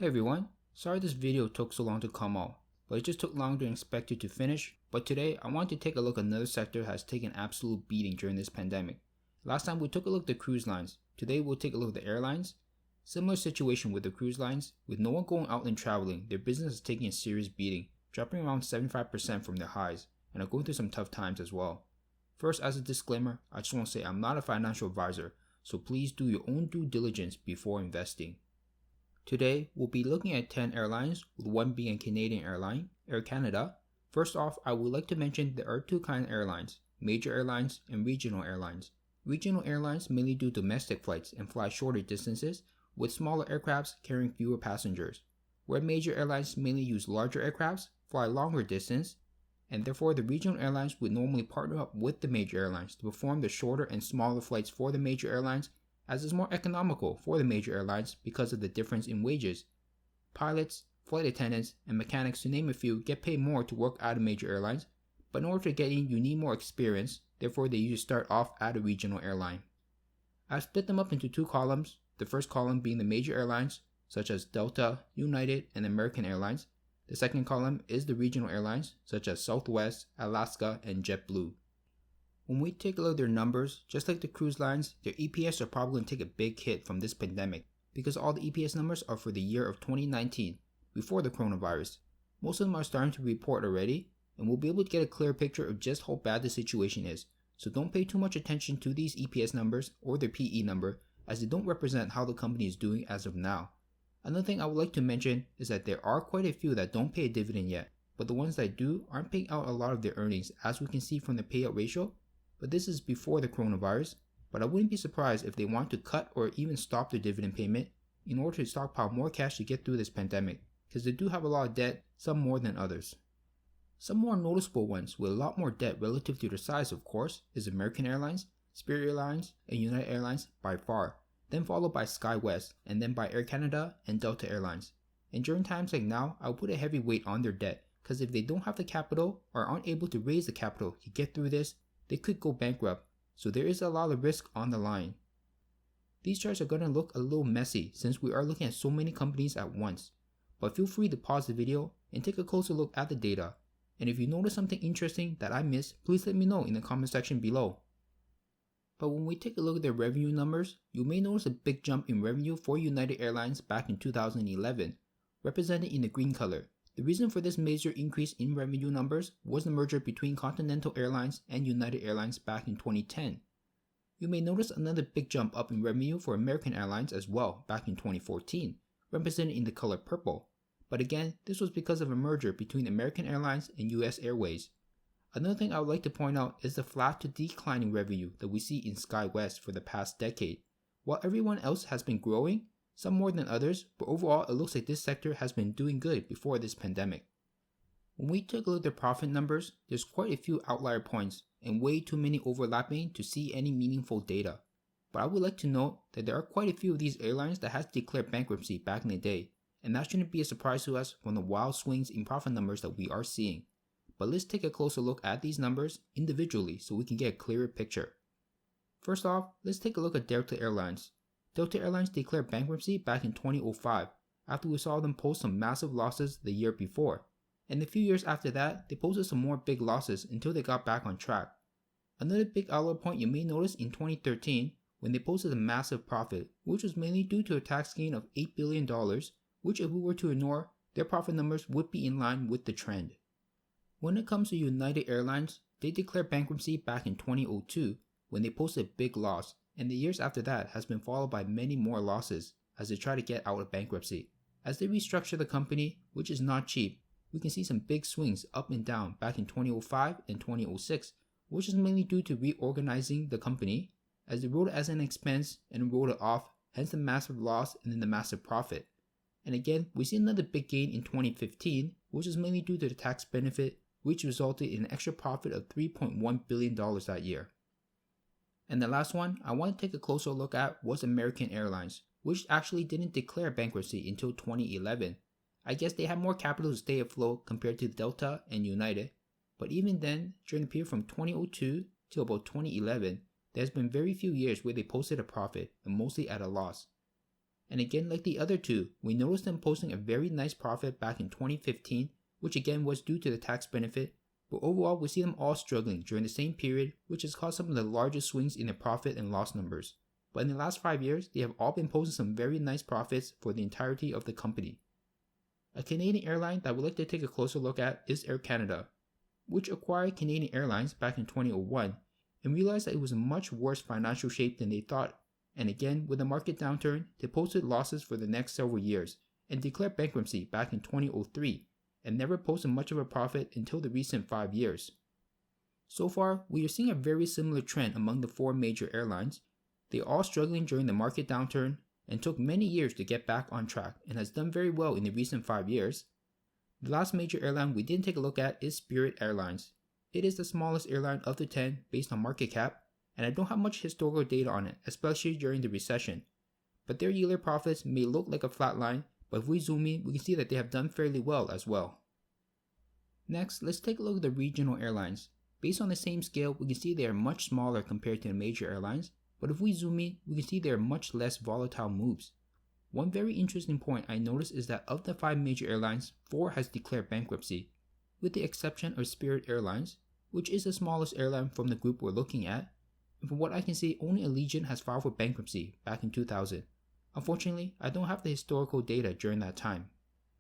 Hey everyone, sorry this video took so long to come out, but it just took longer than expected to finish. But today I want to take a look at another sector that has taken an absolute beating during this pandemic. Last time we took a look at the cruise lines. Today we'll take a look at the airlines. Similar situation with the cruise lines. With no one going out and traveling, their business is taking a serious beating, dropping around 75% from their highs, and are going through some tough times as well. First, as a disclaimer, I just want to say I'm not a financial advisor, so please do your own due diligence before investing. Today, we'll be looking at 10 airlines, with one being a Canadian airline, Air Canada. First off, I would like to mention there are two kinds of airlines, major airlines and regional airlines. Regional airlines mainly do domestic flights and fly shorter distances, with smaller aircrafts carrying fewer passengers, where major airlines mainly use larger aircrafts, fly longer distance, and therefore the regional airlines would normally partner up with the major airlines to perform the shorter and smaller flights for the major airlines, as is more economical for the major airlines because of the difference in wages. Pilots, flight attendants, and mechanics, to name a few, get paid more to work at a major airlines, but in order to get in you need more experience, therefore they usually start off at a regional airline. I've split them up into two columns, the first column being the major airlines, such as Delta, United, and American Airlines. The second column is the regional airlines, such as Southwest, Alaska, and JetBlue. When we take a look at their numbers, just like the cruise lines, their EPS are probably going to take a big hit from this pandemic because all the EPS numbers are for the year of 2019, before the coronavirus. Most of them are starting to report already, and we'll be able to get a clear picture of just how bad the situation is, so don't pay too much attention to these EPS numbers or their PE number, as they don't represent how the company is doing as of now. Another thing I would like to mention is that there are quite a few that don't pay a dividend yet, but the ones that do aren't paying out a lot of their earnings, as we can see from the payout ratio. But this is before the coronavirus, but I wouldn't be surprised if they want to cut or even stop their dividend payment in order to stockpile more cash to get through this pandemic, because they do have a lot of debt, some more than others. Some more noticeable ones with a lot more debt relative to their size, of course, is American Airlines, Spirit Airlines, and United Airlines by far, then followed by SkyWest, and then by Air Canada and Delta Airlines. And during times like now, I would put a heavy weight on their debt, because if they don't have the capital or aren't able to raise the capital to get through this, they could go bankrupt, so there is a lot of risk on the line. These charts are going to look a little messy since we are looking at so many companies at once, but feel free to pause the video and take a closer look at the data. And if you notice something interesting that I missed, please let me know in the comment section below. But when we take a look at their revenue numbers, you may notice a big jump in revenue for United Airlines back in 2011, represented in the green color. The reason for this major increase in revenue numbers was the merger between Continental Airlines and United Airlines back in 2010. You may notice another big jump up in revenue for American Airlines as well back in 2014, represented in the color purple. But again, this was because of a merger between American Airlines and US Airways. Another thing I would like to point out is the flat to declining revenue that we see in SkyWest for the past decade. While everyone else has been growing, some more than others, but overall it looks like this sector has been doing good before this pandemic. When we take a look at their profit numbers, there's quite a few outlier points and way too many overlapping to see any meaningful data. But I would like to note that there are quite a few of these airlines that has declared bankruptcy back in the day, and that shouldn't be a surprise to us from the wild swings in profit numbers that we are seeing. But let's take a closer look at these numbers individually so we can get a clearer picture. First off, let's take a look at Delta Airlines. Delta Airlines declared bankruptcy back in 2005 after we saw them post some massive losses the year before, and a few years after that they posted some more big losses until they got back on track. Another big outlier point you may notice in 2013 when they posted a massive profit, which was mainly due to a tax gain of $8 billion, which if we were to ignore, their profit numbers would be in line with the trend. When it comes to United Airlines, they declared bankruptcy back in 2002 when they posted a big loss, and the years after that has been followed by many more losses as they try to get out of bankruptcy. As they restructure the company, which is not cheap, we can see some big swings up and down back in 2005 and 2006, which is mainly due to reorganizing the company, as they wrote it as an expense and wrote it off, hence the massive loss and then the massive profit. And again, we see another big gain in 2015, which is mainly due to the tax benefit, which resulted in an extra profit of $3.1 billion that year. And the last one I want to take a closer look at was American Airlines, which actually didn't declare bankruptcy until 2011. I guess they had more capital to stay afloat compared to Delta and United, but even then, during the period from 2002 to about 2011, there's been very few years where they posted a profit and mostly at a loss. And again, like the other two, we noticed them posting a very nice profit back in 2015, which again was due to the tax benefit, but overall we see them all struggling during the same period, which has caused some of the largest swings in their profit and loss numbers. But in the last 5 years, they have all been posting some very nice profits for the entirety of the company. A Canadian airline that we'd like to take a closer look at is Air Canada, which acquired Canadian Airlines back in 2001 and realized that it was in much worse financial shape than they thought. And again, with the market downturn, they posted losses for the next several years and declared bankruptcy back in 2003 and never posted much of a profit until the recent 5 years. So far, we are seeing a very similar trend among the 4 major airlines. They are all struggling during the market downturn and took many years to get back on track and has done very well in the recent 5 years. The last major airline we didn't take a look at is Spirit Airlines. It is the smallest airline of the 10 based on market cap, and I don't have much historical data on it, especially during the recession. But their yearly profits may look like a flat line, but if we zoom in, we can see that they have done fairly well as well. Next, let's take a look at the regional airlines. Based on the same scale, we can see they are much smaller compared to the major airlines, but if we zoom in, we can see they are much less volatile moves. One very interesting point I noticed is that of the 5 major airlines, 4 has declared bankruptcy, with the exception of Spirit Airlines, which is the smallest airline from the group we're looking at. And from what I can see, only Allegiant has filed for bankruptcy back in 2000. Unfortunately, I don't have the historical data during that time.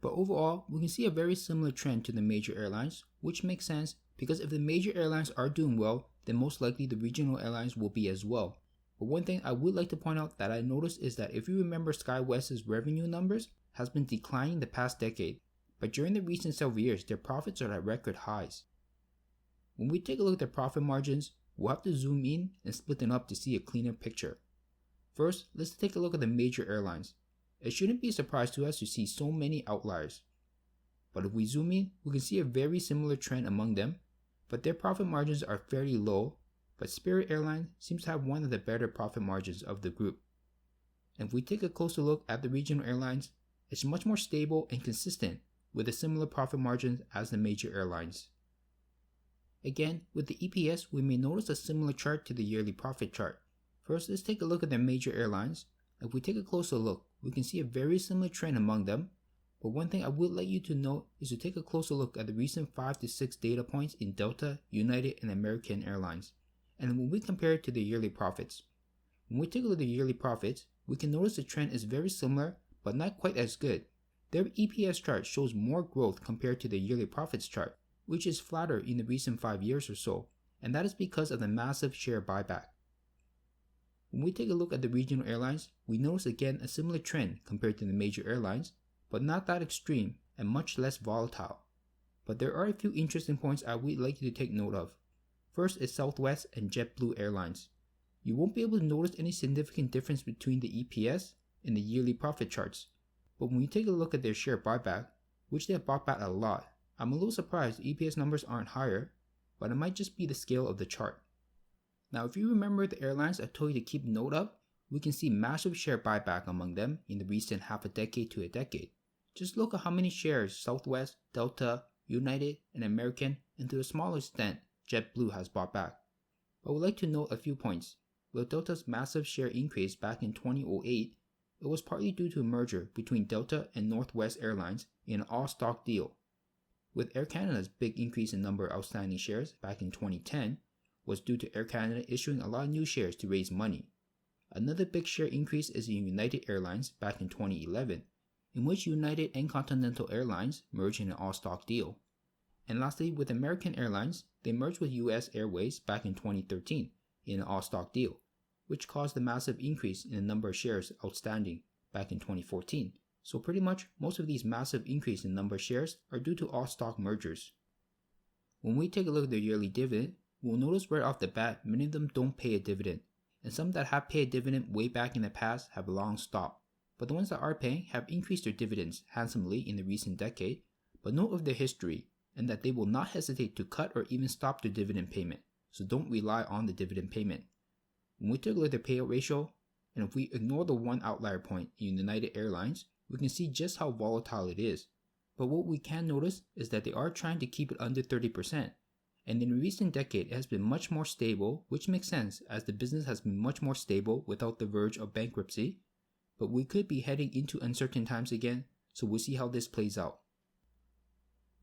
But overall, we can see a very similar trend to the major airlines, which makes sense because if the major airlines are doing well, then most likely the regional airlines will be as well. But one thing I would like to point out that I noticed is that if you remember, SkyWest's revenue numbers has been declining the past decade, but during the recent several years, their profits are at record highs. When we take a look at their profit margins, we'll have to zoom in and split them up to see a cleaner picture. First, let's take a look at the major airlines. It shouldn't be a surprise to us to see so many outliers. But if we zoom in, we can see a very similar trend among them, but their profit margins are fairly low, but Spirit Airlines seems to have one of the better profit margins of the group. And if we take a closer look at the regional airlines, it's much more stable and consistent with a similar profit margins as the major airlines. Again, with the EPS, we may notice a similar chart to the yearly profit chart. First, let's take a look at the major airlines. If we take a closer look, we can see a very similar trend among them, but one thing I would like you to note is to take a closer look at the recent 5 to 6 data points in Delta, United, and American Airlines, and when we compare it to the yearly profits. When we take a look at the yearly profits, we can notice the trend is very similar, but not quite as good. Their EPS chart shows more growth compared to the yearly profits chart, which is flatter in the recent 5 years or so, and that is because of the massive share buyback. When we take a look at the regional airlines, we notice again a similar trend compared to the major airlines, but not that extreme and much less volatile. But there are a few interesting points I would like you to take note of. First is Southwest and JetBlue Airlines. You won't be able to notice any significant difference between the EPS and the yearly profit charts, but when you take a look at their share buyback, which they have bought back a lot, I'm a little surprised the EPS numbers aren't higher, but it might just be the scale of the chart. Now, if you remember the airlines I told you to keep note of, we can see massive share buyback among them in the recent half a decade to a decade. Just look at how many shares Southwest, Delta, United, and American, and to a smaller extent, JetBlue has bought back. I would like to note a few points. With Delta's massive share increase back in 2008, it was partly due to a merger between Delta and Northwest Airlines in an all-stock deal. With Air Canada's big increase in number of outstanding shares back in 2010 was due to Air Canada issuing a lot of new shares to raise money. Another big share increase is in United Airlines back in 2011, in which United and Continental Airlines merged in an all-stock deal. And lastly, with American Airlines, they merged with US Airways back in 2013 in an all-stock deal, which caused a massive increase in the number of shares outstanding back in 2014. So pretty much most of these massive increase in number of shares are due to all-stock mergers. When we take a look at their yearly dividend, we'll notice right off the bat many of them don't pay a dividend, and some that have paid a dividend way back in the past have long stopped. But the ones that are paying have increased their dividends handsomely in the recent decade, but note of their history and that they will not hesitate to cut or even stop their dividend payment, so don't rely on the dividend payment. When we take a look at their payout ratio, and if we ignore the one outlier point in United Airlines, we can see just how volatile it is. But what we can notice is that they are trying to keep it under 30%, and in the recent decade it has been much more stable, which makes sense as the business has been much more stable without the verge of bankruptcy. but we could be heading into uncertain times again, so we'll see how this plays out.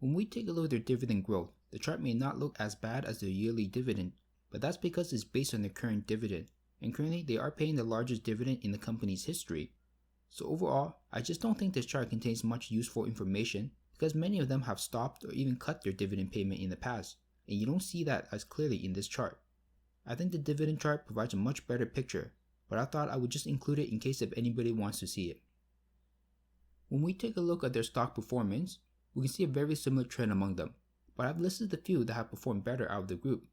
When we take a look at their dividend growth, the chart may not look as bad as their yearly dividend, but that's because it's based on their current dividend, and currently they are paying the largest dividend in the company's history. So overall, I just don't think this chart contains much useful information because many of them have stopped or even cut their dividend payment in the past, and you don't see that as clearly in this chart. I think the dividend chart provides a much better picture, but I thought I would just include it in case if anybody wants to see it. When we take a look at their stock performance, we can see a very similar trend among them, but I've listed the few that have performed better out of the group,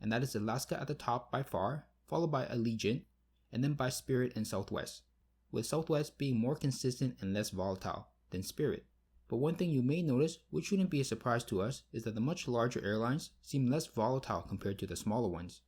and that is Alaska at the top by far, followed by Allegiant, and then by Spirit and Southwest, with Southwest being more consistent and less volatile than Spirit. But one thing you may notice, which shouldn't be a surprise to us, is that the much larger airlines seem less volatile compared to the smaller ones.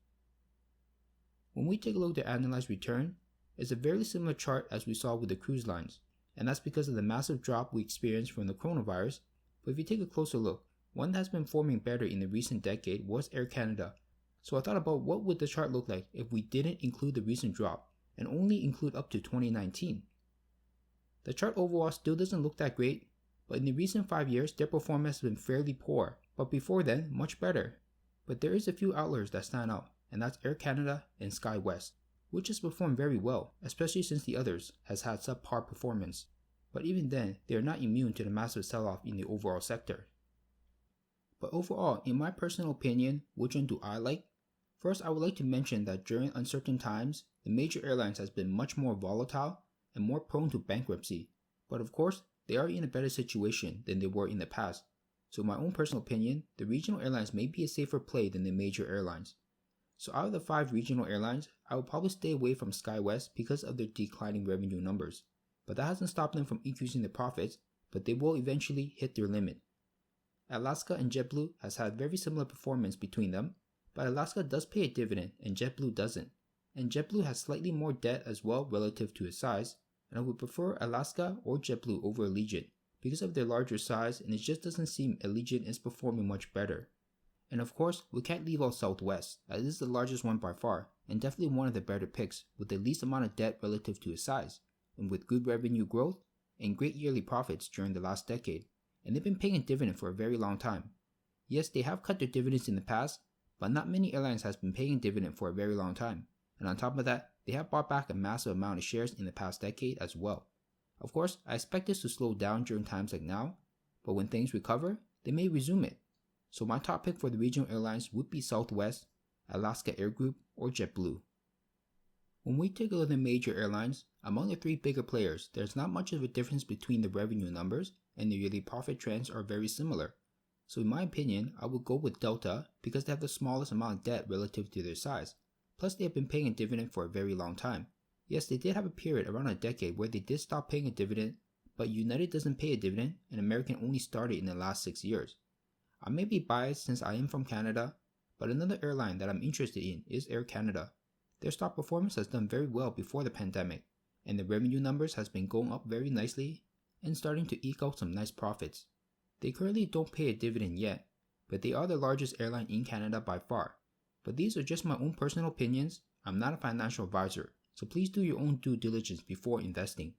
When we take a look at their annualized return, it's a very similar chart as we saw with the cruise lines, and that's because of the massive drop we experienced from the coronavirus. But if you take a closer look, one that's been performing better in the recent decade was Air Canada. So I thought about what would the chart look like if we didn't include the recent drop and only include up to 2019. The chart overall still doesn't look that great, but in the recent 5 years their performance has been fairly poor, but before then much better. But there is a few outliers that stand out, and that's Air Canada and SkyWest, which has performed very well, especially since the others has had subpar performance. But even then, they are not immune to the massive sell-off in the overall sector. But overall, in my personal opinion, which one do I like? First, I would like to mention that during uncertain times, the major airlines has been much more volatile and more prone to bankruptcy. But of course, they are in a better situation than they were in the past. So in my own personal opinion, the regional airlines may be a safer play than the major airlines. So out of the 5 regional airlines, I would probably stay away from SkyWest because of their declining revenue numbers. But that hasn't stopped them from increasing their profits, but they will eventually hit their limit. Alaska and JetBlue has had very similar performance between them, but Alaska does pay a dividend and JetBlue doesn't. And JetBlue has slightly more debt as well relative to its size, and I would prefer Alaska or JetBlue over Allegiant because of their larger size, and it just doesn't seem Allegiant is performing much better. And of course, we can't leave out Southwest, as it is the largest one by far, and definitely one of the better picks with the least amount of debt relative to its size, and with good revenue growth and great yearly profits during the last decade, and they've been paying a dividend for a very long time. Yes, they have cut their dividends in the past, but not many airlines has been paying a dividend for a very long time, and on top of that, they have bought back a massive amount of shares in the past decade as well. Of course, I expect this to slow down during times like now, but when things recover, they may resume it. So my top pick for the regional airlines would be Southwest, Alaska Air Group, or JetBlue. When we take a look at the major airlines, among the 3 bigger players, there's not much of a difference between the revenue numbers, and the yearly profit trends are very similar. So in my opinion, I would go with Delta because they have the smallest amount of debt relative to their size. Plus they have been paying a dividend for a very long time. Yes, they did have a period around a decade where they did stop paying a dividend, but United doesn't pay a dividend and American only started in the last 6 years. I may be biased since I am from Canada, but another airline that I'm interested in is Air Canada. Their stock performance has done very well before the pandemic, and the revenue numbers has been going up very nicely and starting to eke out some nice profits. They currently don't pay a dividend yet, but they are the largest airline in Canada by far. But these are just my own personal opinions. I'm not a financial advisor, so please do your own due diligence before investing.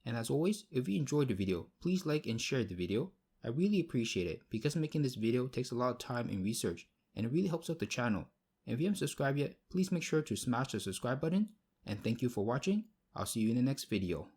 And as always, if you enjoyed the video, please like and share the video. I really appreciate it because making this video takes a lot of time and research, and it really helps out the channel. And if you haven't subscribed yet, please make sure to smash the subscribe button, and thank you for watching. I'll see you in the next video.